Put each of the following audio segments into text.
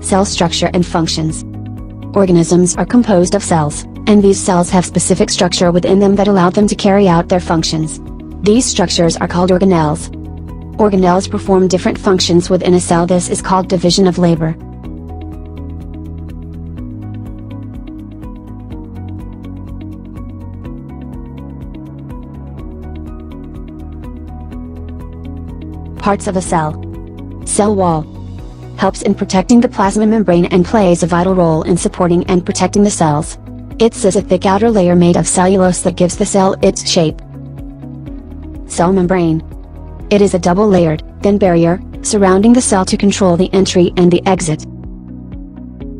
Cell structure and functions. Organisms are composed of cells, and these cells have specific structure within them that allow them to carry out their functions. These structures are called organelles. Organelles perform different functions within a cell. This is called division of labor. Parts of a cell. Cell wall. Helps in protecting the plasma membrane and plays a vital role in supporting and protecting the cells. It is a thick outer layer made of cellulose that gives the cell its shape. Cell membrane. It is a double-layered, thin barrier, surrounding the cell to control the entry and the exit.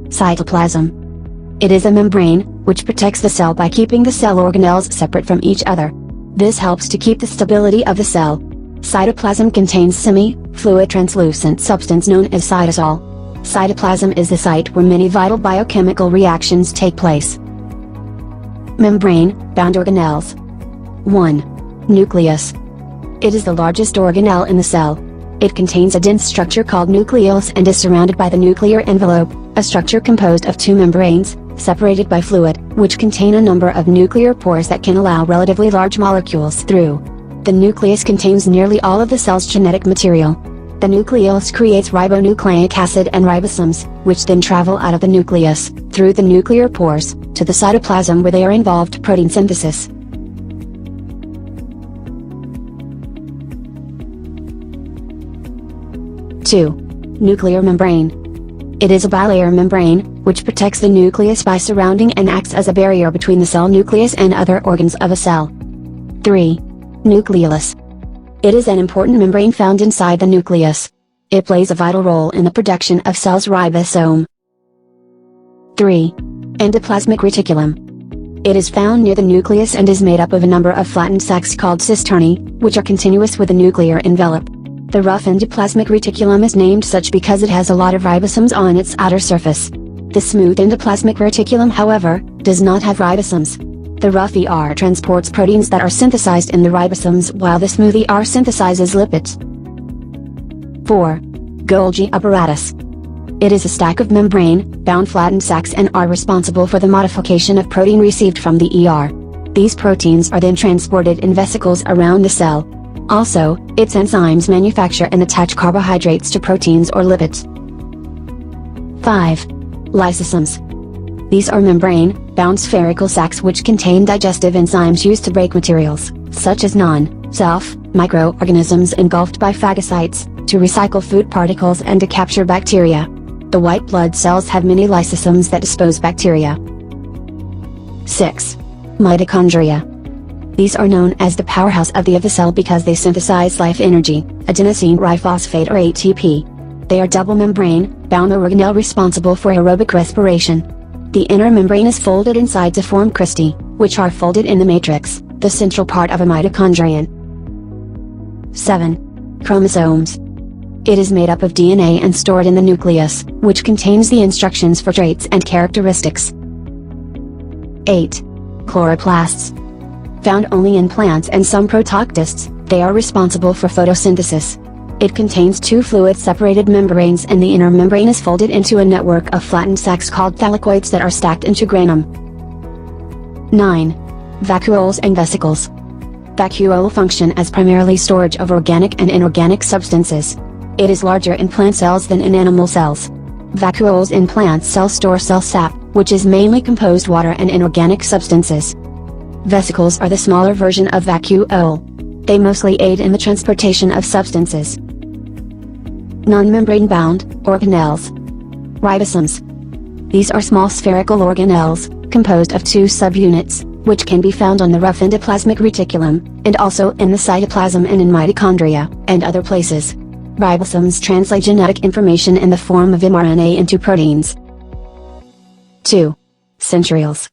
Cytoplasm. It is a membrane, which protects the cell by keeping the cell organelles separate from each other. This helps to keep the stability of the cell. Cytoplasm contains semi-fluid translucent substance known as cytosol. Cytoplasm is the site where many vital biochemical reactions take place. Membrane-bound organelles. 1. Nucleus. It is the largest organelle in the cell. It contains a dense structure called nucleolus and is surrounded by the nuclear envelope, a structure composed of two membranes, separated by fluid, which contain a number of nuclear pores that can allow relatively large molecules through. The nucleus contains nearly all of the cell's genetic material. The nucleolus creates ribonucleic acid and ribosomes, which then travel out of the nucleus, through the nuclear pores, to the cytoplasm where they are involved protein synthesis. Two. Nuclear membrane. It is a bilayer membrane, which protects the nucleus by surrounding and acts as a barrier between the cell nucleus and other organs of a cell. 3. Nucleolus. It is an important membrane found inside the nucleus. It plays a vital role in the production of cells' ribosome. 3. Endoplasmic reticulum. It is found near the nucleus and is made up of a number of flattened sacs called cisternae, which are continuous with the nuclear envelope. The rough endoplasmic reticulum is named such because it has a lot of ribosomes on its outer surface. The smooth endoplasmic reticulum, however, does not have ribosomes. The rough ER transports proteins that are synthesized in the ribosomes while the smooth ER synthesizes lipids. 4. Golgi apparatus. It is a stack of membrane-bound flattened sacs and are responsible for the modification of protein received from the ER. These proteins are then transported in vesicles around the cell. Also, its enzymes manufacture and attach carbohydrates to proteins or lipids. 5. Lysosomes. These are membrane-bound spherical sacs which contain digestive enzymes used to break materials, such as non-self microorganisms engulfed by phagocytes, to recycle food particles and to capture bacteria. The white blood cells have many lysosomes that dispose bacteria. 6. Mitochondria. These are known as the powerhouse of the cell because they synthesize life energy, adenosine triphosphate or ATP. They are double membrane-bound organelle responsible for aerobic respiration. The inner membrane is folded inside to form cristae, which are folded in the matrix, the central part of a mitochondrion. 7. Chromosomes. It is made up of DNA and stored in the nucleus, which contains the instructions for traits and characteristics. 8. Chloroplasts. Found only in plants and some protoctists, they are responsible for photosynthesis. It contains two fluid-separated membranes and the inner membrane is folded into a network of flattened sacs called thylakoids that are stacked into granum. 9. Vacuoles and vesicles. Vacuole function as primarily storage of organic and inorganic substances. It is larger in plant cells than in animal cells. Vacuoles in plant cells store cell sap, which is mainly composed water and inorganic substances. Vesicles are the smaller version of vacuole. They mostly aid in the transportation of substances. Non-membrane-bound organelles. Ribosomes. These are small spherical organelles, composed of two subunits, which can be found on the rough endoplasmic reticulum, and also in the cytoplasm and in mitochondria, and other places. Ribosomes translate genetic information in the form of mRNA into proteins. 2. Centrioles.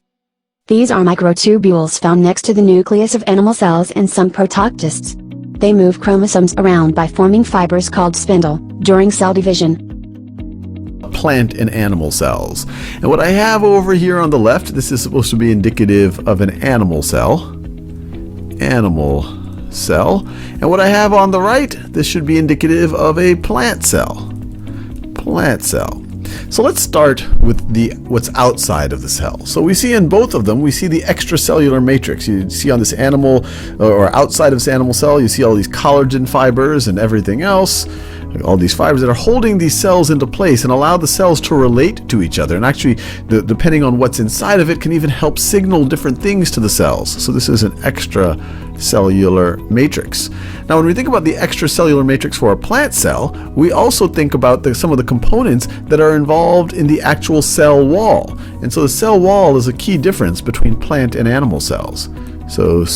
These are microtubules found next to the nucleus of animal cells in some protoctists. They move chromosomes around by forming fibers called spindle, during cell division. Plant and animal cells. And what I have over here on the left, this is supposed to be indicative of an animal cell. Animal cell. And what I have on the right, this should be indicative of a plant cell. Plant cell. So let's start with what's outside of the cell. So we see in both of them, we see the extracellular matrix. You see on this animal, or outside of this animal cell, you see all these collagen fibers and everything else. All these fibers that are holding these cells into place and allow the cells to relate to each other. And actually, depending on what's inside of it, can even help signal different things to the cells. So this is an extracellular matrix. Now, when we think about the extracellular matrix for a plant cell, we also think about some of the components that are involved in the actual cell wall. And so the cell wall is a key difference between plant and animal cells. So the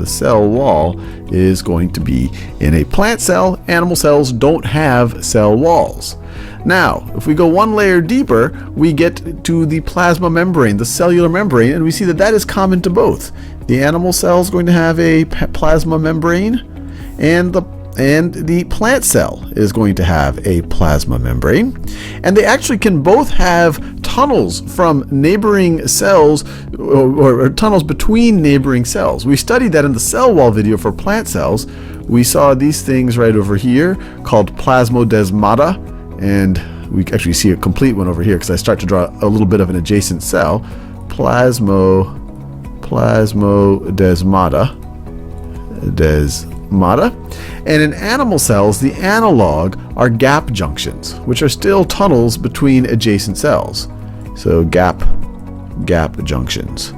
cell wall is going to be in a plant cell. Animal cells don't have cell walls. Now, if we go one layer deeper, we get to the plasma membrane, the cellular membrane, and we see that that is common to both. The animal cell is going to have a plasma membrane, and the plant cell is going to have a plasma membrane. And they actually can both have tunnels from neighboring cells, or tunnels between neighboring cells. We studied that in the cell wall video for plant cells. We saw these things right over here called plasmodesmata, and we actually see a complete one over here because I start to draw a little bit of an adjacent cell. Plasmodesmata. And in animal cells, the analog are gap junctions, which are still tunnels between adjacent cells. So gap junctions.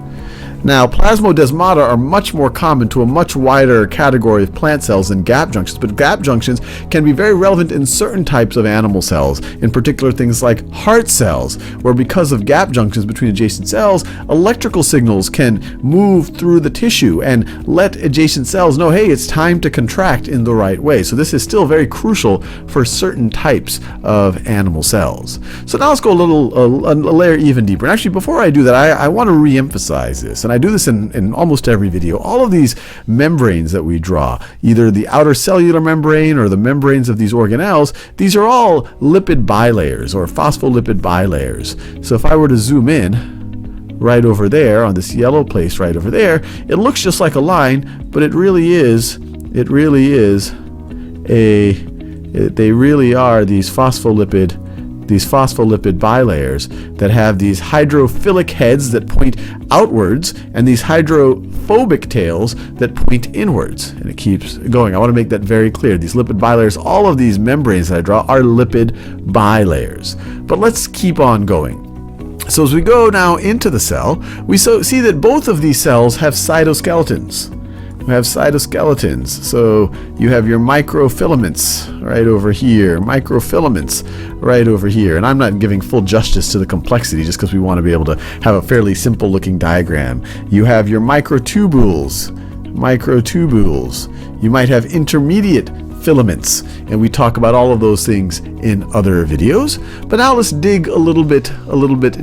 Now, plasmodesmata are much more common to a much wider category of plant cells than gap junctions, but gap junctions can be very relevant in certain types of animal cells, in particular things like heart cells, where because of gap junctions between adjacent cells, electrical signals can move through the tissue and let adjacent cells know, hey, it's time to contract in the right way. So this is still very crucial for certain types of animal cells. So now let's go a layer even deeper. And actually, before I do that, I want to re-emphasize this. And I do this in almost every video. All of these membranes that we draw, either the outer cellular membrane or the membranes of these organelles, these are all lipid bilayers or phospholipid bilayers. So if I were to zoom in right over there on this yellow place right over there, it looks just like a line, but they really are these phospholipid bilayers that have these hydrophilic heads that point outwards and these hydrophobic tails that point inwards. And it keeps going. I want to make that very clear. These lipid bilayers, all of these membranes that I draw are lipid bilayers. But let's keep on going. So as we go now into the cell, we see that both of these cells have cytoskeletons. We have cytoskeletons. So you have your microfilaments right over here, and I'm not giving full justice to the complexity just because we want to be able to have a fairly simple looking diagram. You have your microtubules. You might have intermediate filaments, and we talk about all of those things in other videos. But now let's dig a little bit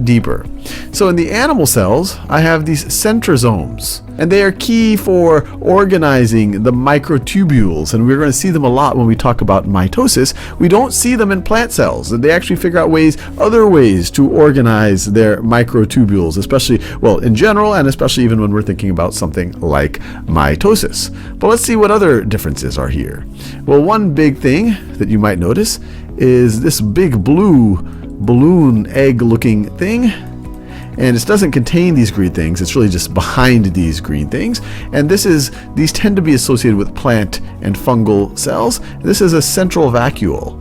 deeper. So in the animal cells, I have these centrosomes, and they are key for organizing the microtubules, and we're going to see them a lot when we talk about mitosis. We don't see them in plant cells, and they actually figure out other ways to organize their microtubules, especially, well, in general, and especially even when we're thinking about something like mitosis. But let's see what other differences are here. Well, one big thing that you might notice is this big blue balloon egg-looking thing. And it doesn't contain these green things. It's really just behind these green things. And these tend to be associated with plant and fungal cells. This is a central vacuole.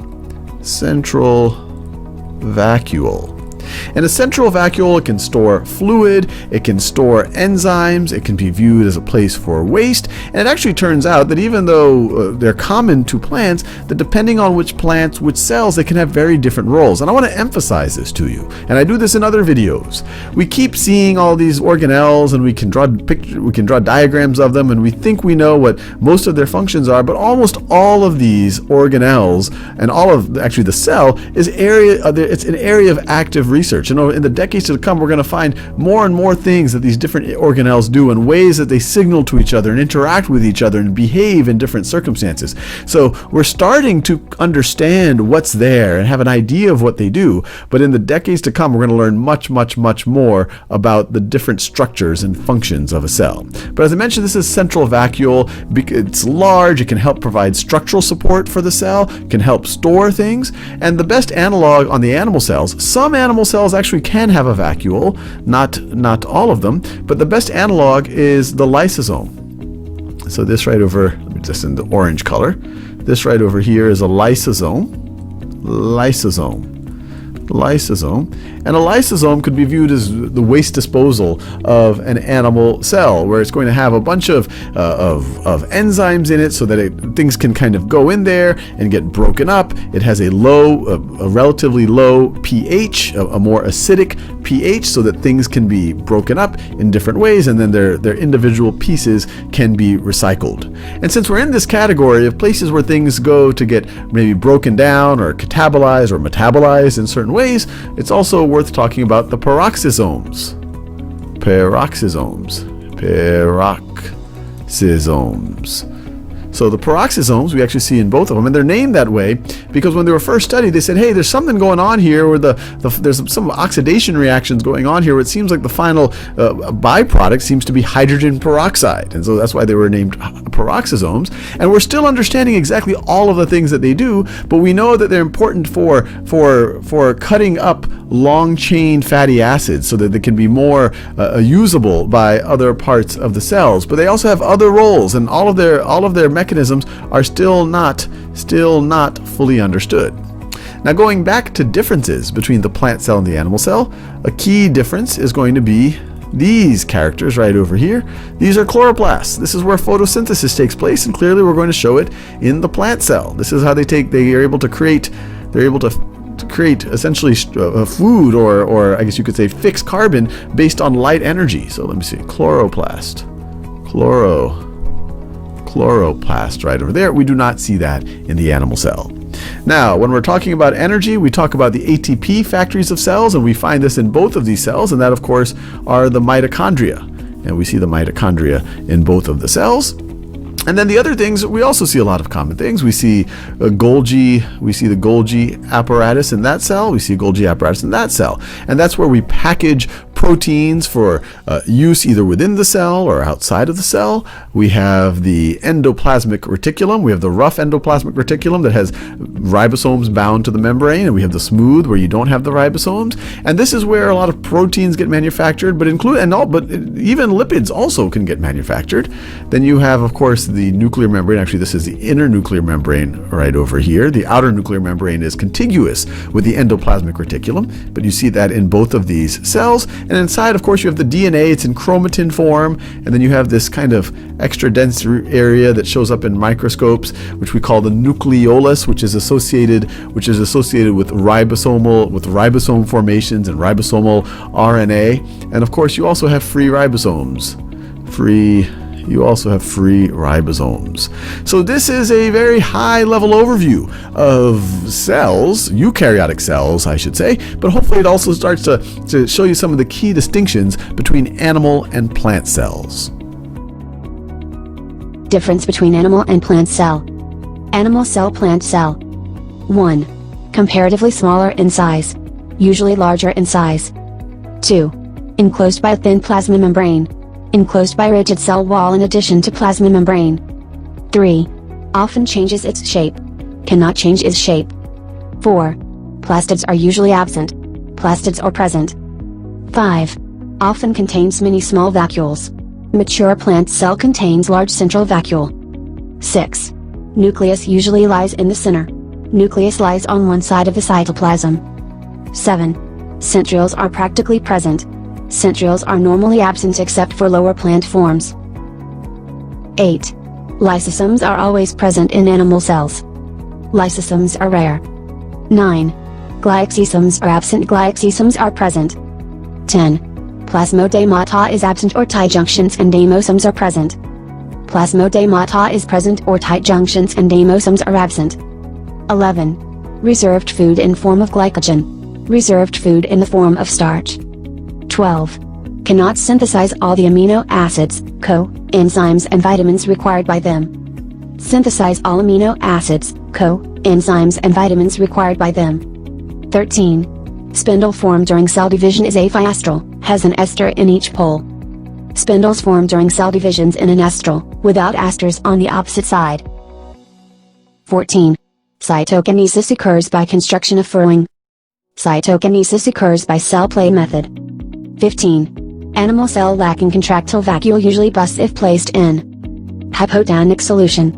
And a central vacuole, it can store fluid, it can store enzymes, it can be viewed as a place for waste. And it actually turns out that even though they're common to plants, that depending on which plants, which cells, they can have very different roles. And I want to emphasize this to you. And I do this in other videos. We keep seeing all these organelles, and we can draw diagrams of them, and we think we know what most of their functions are, but almost all of these organelles and all of actually the cell is it's an area of active research. In the decades to come, we're going to find more and more things that these different organelles do and ways that they signal to each other and interact with each other and behave in different circumstances. So we're starting to understand what's there and have an idea of what they do, but in the decades to come, we're going to learn much, much, much more about the different structures and functions of a cell. But as I mentioned, this is central vacuole. It's large. It can help provide structural support for the cell, can help store things, and the best analog on the animal cells, some animal cells actually can have a vacuole, not all of them, but the best analog is the lysosome. So this right over, let me just in the orange color, this right over here is a lysosome. And a lysosome could be viewed as the waste disposal of an animal cell, where it's going to have a bunch of enzymes in it so that things can kind of go in there and get broken up. It has a relatively low pH, a more acidic pH, so that things can be broken up in different ways, and then their individual pieces can be recycled. And since we're in this category of places where things go to get maybe broken down or catabolized or metabolized in certain ways, it's also worth talking about the peroxisomes. So the peroxisomes we actually see in both of them, and they're named that way because when they were first studied, they said, hey, there's something going on here where there's some oxidation reactions going on here where it seems like the final byproduct seems to be hydrogen peroxide, and so that's why they were named peroxisomes. And we're still understanding exactly all of the things that they do, but we know that they're important for cutting up long chain fatty acids so that they can be more usable by other parts of the cells. But they also have other roles, and all of their mechanisms are still not fully understood. Now, going back to differences between the plant cell and the animal cell, a key difference is going to be these characters right over here. These are chloroplasts. This is where photosynthesis takes place, and clearly we're going to show it in the plant cell. This is how they are able to create essentially food, or I guess you could say fixed carbon based on light energy. So let me see, chloroplast right over there. We do not see that in the animal cell. Now, when we're talking about energy, we talk about the ATP factories of cells, and we find this in both of these cells, and that, of course, are the mitochondria. And we see the mitochondria in both of the cells. And then the other things, we also see a lot of common things. We see the Golgi apparatus in that cell. We see Golgi apparatus in that cell. And that's where we package proteins for use either within the cell or outside of the cell. We have the endoplasmic reticulum. We have the rough endoplasmic reticulum that has ribosomes bound to the membrane, and we have the smooth where you don't have the ribosomes. And this is where a lot of proteins get manufactured, but even lipids also can get manufactured. Then you have, of course, the nuclear membrane. Actually, this is the inner nuclear membrane right over here. The outer nuclear membrane is contiguous with the endoplasmic reticulum, but you see that in both of these cells. And inside, of course, you have the DNA. It's in chromatin form, and then you have this kind of extra dense area that shows up in microscopes, which we call the nucleolus, which is associated with ribosome formations and ribosomal RNA. And of course, you also have free ribosomes. You also have free ribosomes. So this is a very high-level overview of cells, eukaryotic cells, I should say, but hopefully it also starts to show you some of the key distinctions between animal and plant cells. Difference between animal and plant cell. Animal cell, plant cell. 1. Comparatively smaller in size. Usually larger in size. 2. Enclosed by a thin plasma membrane. Enclosed by rigid cell wall in addition to plasma membrane. 3. Often changes its shape. Cannot change its shape. 4. Plastids are usually absent. Plastids are present. 5. Often contains many small vacuoles. Mature plant cell contains large central vacuole. 6. Nucleus usually lies in the center. Nucleus lies on one side of the cytoplasm. 7. Centrioles are practically present. Centrioles are normally absent except for lower plant forms. 8. Lysosomes are always present in animal cells. Lysosomes are rare. 9. Glycosomes are absent. Glycosomes are present. 10. Plasmodemata is absent or tight junctions and demosomes are present. Plasmodemata is present or tight junctions and demosomes are absent. 11. Reserved food in form of glycogen. reserved food in the form of starch. 12. Cannot synthesize all the amino acids, enzymes and vitamins required by them. Synthesize all amino acids, enzymes and vitamins required by them. 13. Spindle formed during cell division is aphyestral, has an ester in each pole. Spindles form during cell divisions in an estral, without esters on the opposite side. 14. Cytokinesis occurs by construction of furrowing. Cytokinesis occurs by cell play method. 15. Animal cell lacking contractile vacuole usually busts if placed in hypotonic solution.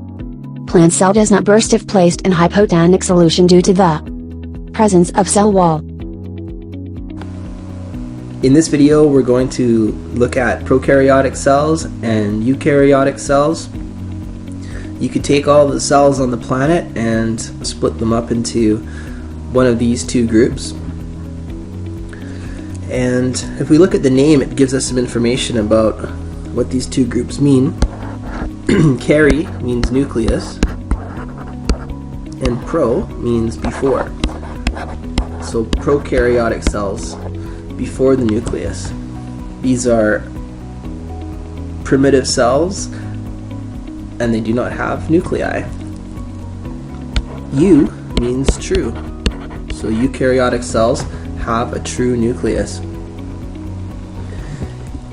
Plant cell does not burst if placed in hypotonic solution due to the presence of cell wall. In this video, we're going to look at prokaryotic cells and eukaryotic cells. You could take all the cells on the planet and split them up into one of these two groups. And if we look at the name, it gives us some information about what these two groups mean. Kary means nucleus, and pro means before. So prokaryotic cells, before the nucleus. These are primitive cells, and they do not have nuclei. Eu means true. So eukaryotic cells have a true nucleus.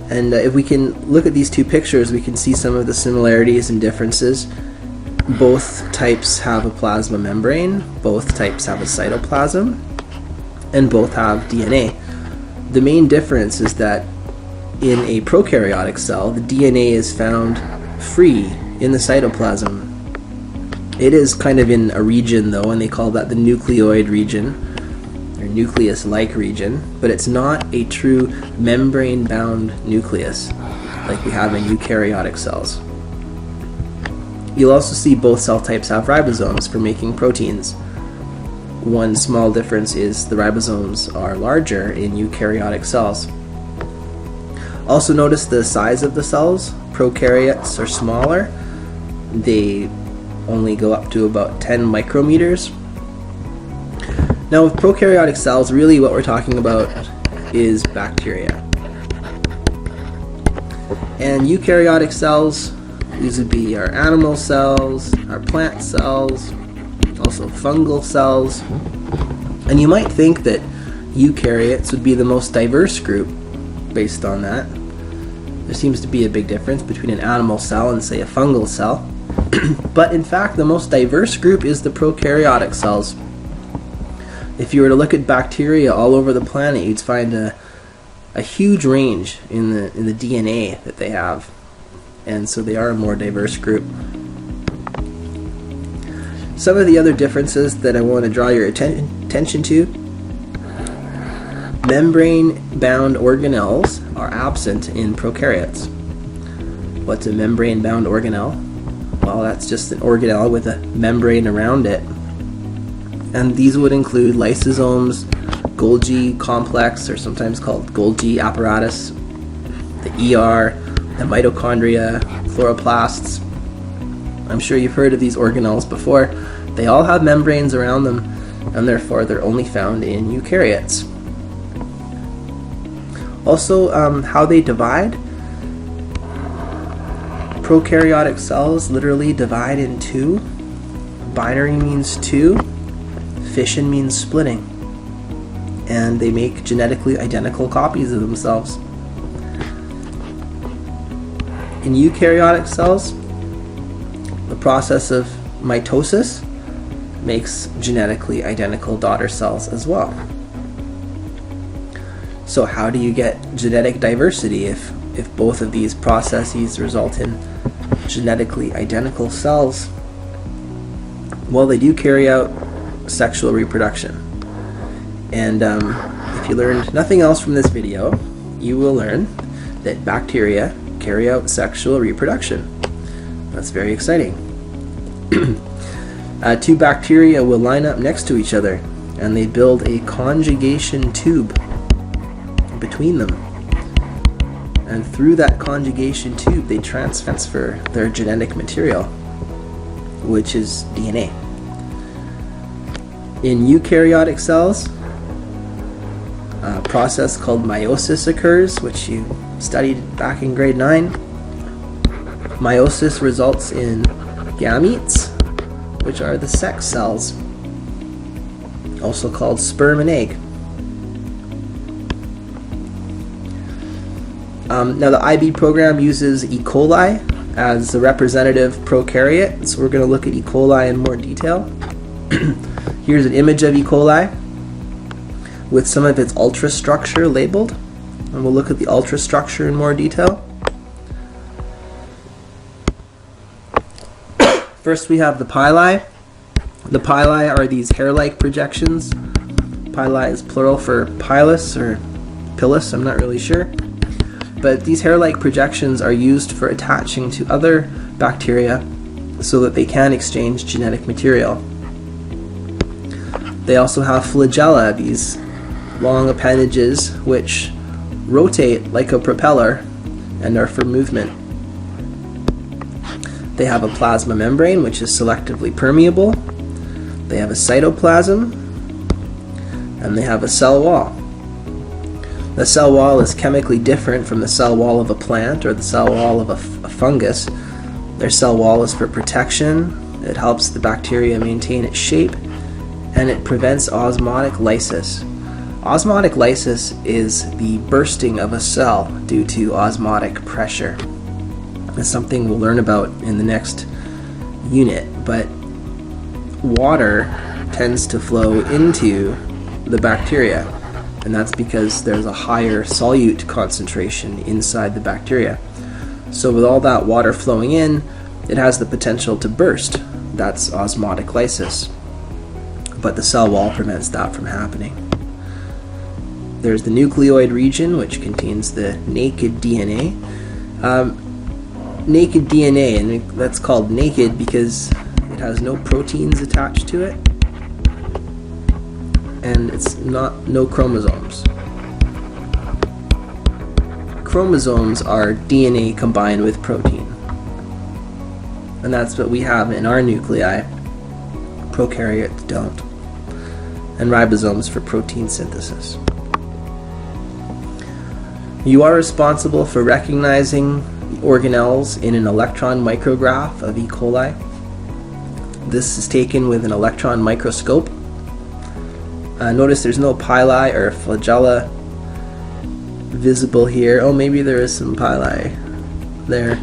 And if we can look at these two pictures, we can see some of the similarities and differences. Both types have a plasma membrane, both types have a cytoplasm, and both have DNA. The main difference is that in a prokaryotic cell, the DNA is found free in the cytoplasm. It is kind of in a region though, and they call that the nucleoid region, or nucleus-like region, but it's not a true membrane-bound nucleus like we have in eukaryotic cells. You'll also see both cell types have ribosomes for making proteins. One small difference is the ribosomes are larger in eukaryotic cells. Also notice the size of the cells. Prokaryotes are smaller. They only go up to about 10 micrometers. Now with prokaryotic cells, really what we're talking about is bacteria. And eukaryotic cells, these would be our animal cells, our plant cells, also fungal cells. And you might think that eukaryotes would be the most diverse group based on that. There seems to be a big difference between an animal cell and, say, a fungal cell. But in fact, the most diverse group is the prokaryotic cells. If you were to look at bacteria all over the planet, you'd find a huge range in the DNA that they have. And so they are a more diverse group. Some of the other differences that I want to draw your attention to: membrane-bound organelles are absent in prokaryotes. What's a membrane-bound organelle? Well, that's just an organelle with a membrane around it. And these would include lysosomes, Golgi complex, or sometimes called Golgi apparatus, the ER, the mitochondria, chloroplasts. I'm sure you've heard of these organelles before. They all have membranes around them, and therefore they're only found in eukaryotes. Also, how they divide. Prokaryotic cells literally divide in two. Binary means two. Fission means splitting. And they make genetically identical copies of themselves. In eukaryotic cells, the process of mitosis makes genetically identical daughter cells as well. So how do you get genetic diversity if both of these processes result in genetically identical cells? Well, they do carry out sexual reproduction. And if you learned nothing else from this video, you will learn that bacteria carry out sexual reproduction. That's very exciting. Two bacteria will line up next to each other, and they build a conjugation tube between them. And through that conjugation tube, they transfer their genetic material, which is DNA. In eukaryotic cells, a process called meiosis occurs, which you studied back in grade 9. Meiosis results in gametes, which are the sex cells, also called sperm and egg. Now the IB program uses E. coli as the representative prokaryote, so we're going to look at E. coli in more detail. Here's an image of E. coli with some of its ultrastructure labeled, and we'll look at the ultrastructure in more detail. First we have the pili. The pili are these hair-like projections. Pili is plural for pilus or pilus, I'm not really sure. But these hair-like projections are used for attaching to other bacteria so that they can exchange genetic material. They also have flagella, these long appendages which rotate like a propeller and are for movement. They have a plasma membrane which is selectively permeable. They have a cytoplasm, and they have a cell wall. The cell wall is chemically different from the cell wall of a plant or the cell wall of a fungus. Their cell wall is for protection, it helps the bacteria maintain its shape, and it prevents osmotic lysis. Osmotic lysis is the bursting of a cell due to osmotic pressure. It's something we'll learn about in the next unit, but water tends to flow into the bacteria, and that's because there's a higher solute concentration inside the bacteria. So with all that water flowing in, it has the potential to burst. That's osmotic lysis. But the cell wall prevents that from happening. There's the nucleoid region, which contains the naked DNA. Naked DNA, and that's called naked because it has no proteins attached to it, and it's no chromosomes. Chromosomes are DNA combined with protein, and that's what we have in our nuclei. Prokaryotes don't. And ribosomes for protein synthesis. You are responsible for recognizing the organelles in an electron micrograph of E. coli. This is taken with an electron microscope. Notice there's no pili or flagella visible here. Oh, maybe there is some pili there.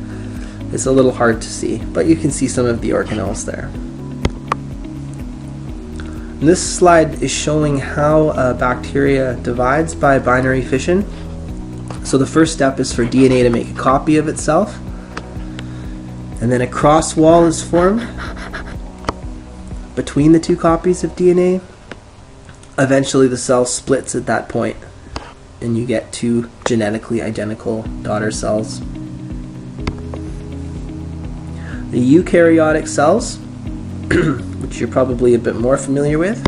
It's a little hard to see, but you can see some of the organelles there. And this slide is showing how a bacteria divides by binary fission. So the first step is for DNA to make a copy of itself, and then a cross wall is formed between the two copies of DNA. Eventually the cell splits at that point, and you get two genetically identical daughter cells. The eukaryotic cells, which you're probably a bit more familiar with.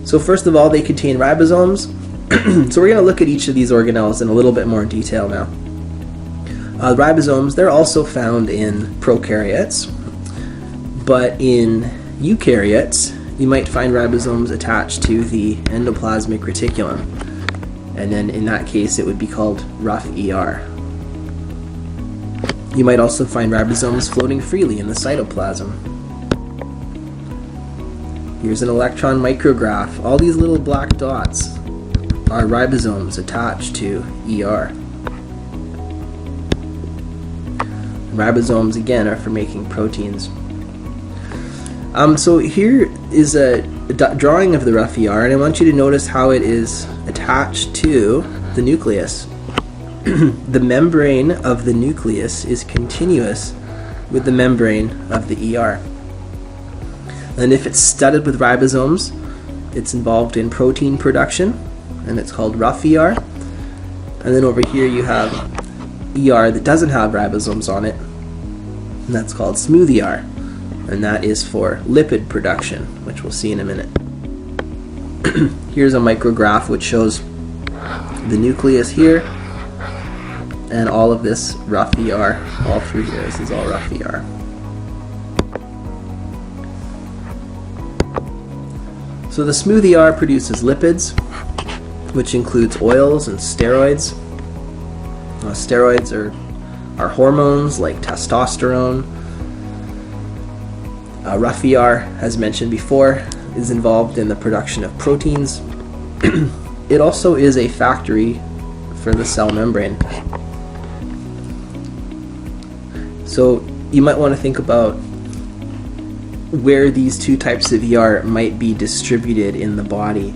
So first of all, they contain ribosomes. So we're going to look at each of these organelles in a little bit more detail now. Ribosomes, they're also found in prokaryotes, but in eukaryotes, you might find ribosomes attached to the endoplasmic reticulum, and then in that case it would be called rough ER. You might also find ribosomes floating freely in the cytoplasm. Here's an electron micrograph. All these little black dots are ribosomes attached to ER. Ribosomes, again, are for making proteins. So here is a drawing of the rough ER, and I want you to notice how it is attached to the nucleus. The membrane of the nucleus is continuous with the membrane of the ER. And if it's studded with ribosomes, it's involved in protein production, and it's called rough ER. And then over here you have ER that doesn't have ribosomes on it, and that's called smooth ER. And that is for lipid production, which we'll see in a minute. Here's a micrograph which shows the nucleus here, and all of this rough ER all through here. This is all rough ER. So the smooth ER produces lipids, which includes oils and steroids. Steroids are hormones like testosterone. Rough ER, as mentioned before, is involved in the production of proteins. It also is a factory for the cell membrane. So you might want to think about where these two types of ER might be distributed in the body.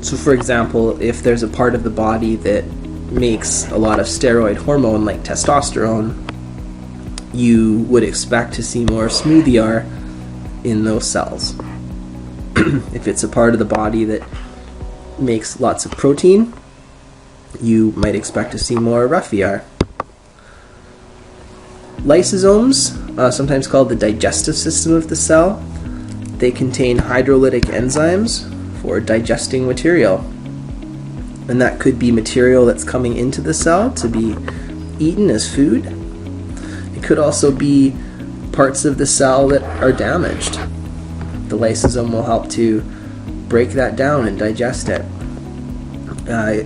So for example, if there's a part of the body that makes a lot of steroid hormone like testosterone, you would expect to see more smooth ER in those cells. If it's a part of the body that makes lots of protein, you might expect to see more rough ER. Lysosomes, sometimes called the digestive system of the cell, they contain hydrolytic enzymes for digesting material. And that could be material that's coming into the cell to be eaten as food. It could also be parts of the cell that are damaged. The lysosome will help to break that down and digest it.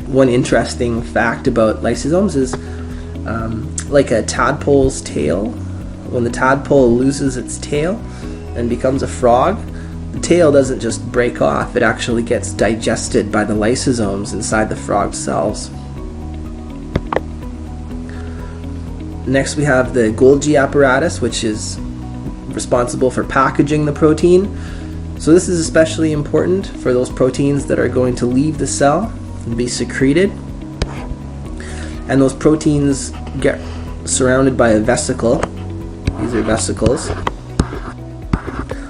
One interesting fact about lysosomes is like a tadpole's tail. When the tadpole loses its tail and becomes a frog, the tail doesn't just break off, it actually gets digested by the lysosomes inside the frog cells. Next we have the Golgi apparatus, which is responsible for packaging the protein. So this is especially important for those proteins that are going to leave the cell and be secreted. And those proteins get surrounded by a vesicle. These are vesicles.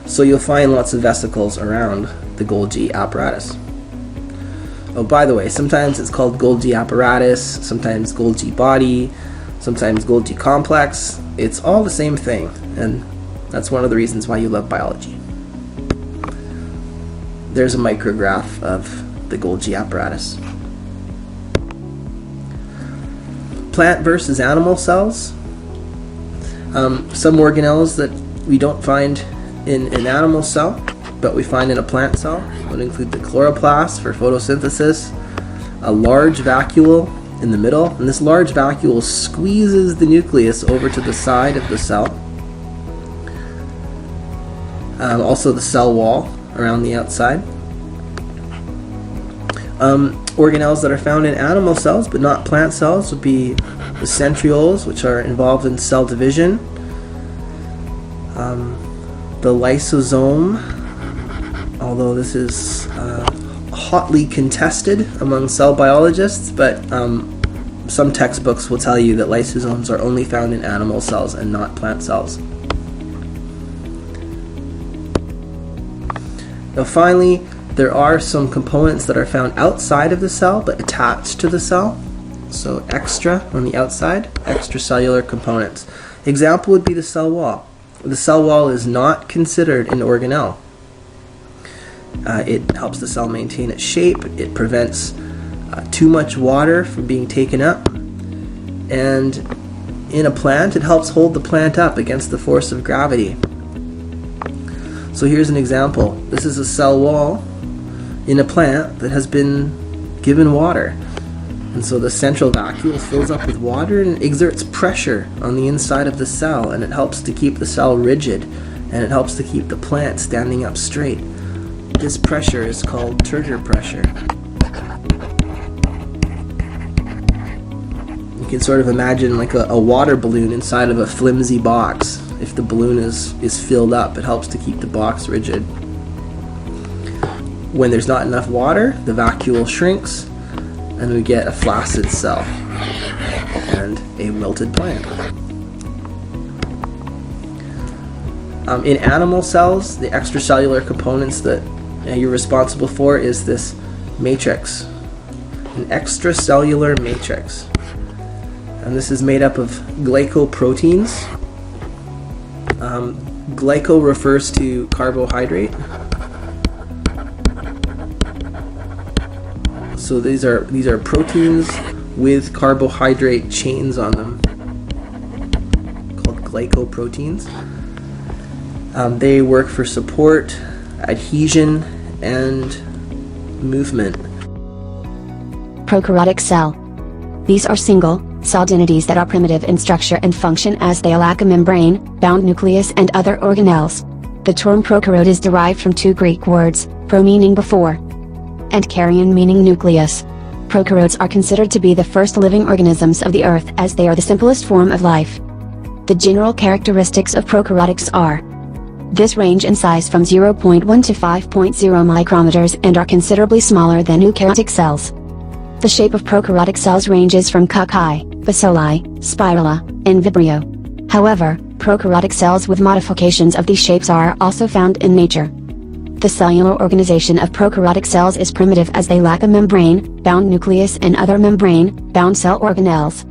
So you'll find lots of vesicles around the Golgi apparatus. Oh, by the way, sometimes it's called Golgi apparatus, sometimes Golgi body, sometimes Golgi complex. It's all the same thing, and that's one of the reasons why you love biology. There's a micrograph of the Golgi apparatus. Plant versus animal cells. Some organelles that we don't find in an animal cell, but we find in a plant cell would include the chloroplast for photosynthesis, a large vacuole in the middle, and this large vacuole squeezes the nucleus over to the side of the cell. Also the cell wall around the outside. Organelles that are found in animal cells but not plant cells would be the centrioles, which are involved in cell division. The lysosome, although this is hotly contested among cell biologists, but some textbooks will tell you that lysosomes are only found in animal cells and not plant cells. Now finally, there are some components that are found outside of the cell but attached to the cell. So extra on the outside, extracellular components. Example would be the cell wall. The cell wall is not considered an organelle. It helps the cell maintain its shape, it prevents too much water from being taken up, and in a plant it helps hold the plant up against the force of gravity. So here's an example. This is a cell wall in a plant that has been given water. And so the central vacuole fills up with water and exerts pressure on the inside of the cell, and it helps to keep the cell rigid, and it helps to keep the plant standing up straight. This pressure is called turgor pressure. You can sort of imagine like a water balloon inside of a flimsy box. If the balloon is filled up, it helps to keep the box rigid. When there's not enough water, the vacuole shrinks, and we get a flaccid cell and a wilted plant. In animal cells, the extracellular components that you're responsible for is this matrix, an extracellular matrix. And this is made up of glycoproteins. Glyco refers to carbohydrate. So these are proteins with carbohydrate chains on them, called glycoproteins. They work for support, adhesion, and movement. Prokaryotic cell. These are single-celled entities that are primitive in structure and function as they lack a membrane-bound nucleus and other organelles. The term prokaryote is derived from two Greek words, pro meaning before, and karyon meaning nucleus. Prokaryotes are considered to be the first living organisms of the Earth as they are the simplest form of life. The general characteristics of prokaryotics are: this range in size from 0.1 to 5.0 micrometers and are considerably smaller than eukaryotic cells. The shape of prokaryotic cells ranges from cocci, bacilli, spirala, and vibrio. However, prokaryotic cells with modifications of these shapes are also found in nature. The cellular organization of prokaryotic cells is primitive as they lack a membrane-bound nucleus and other membrane-bound cell organelles.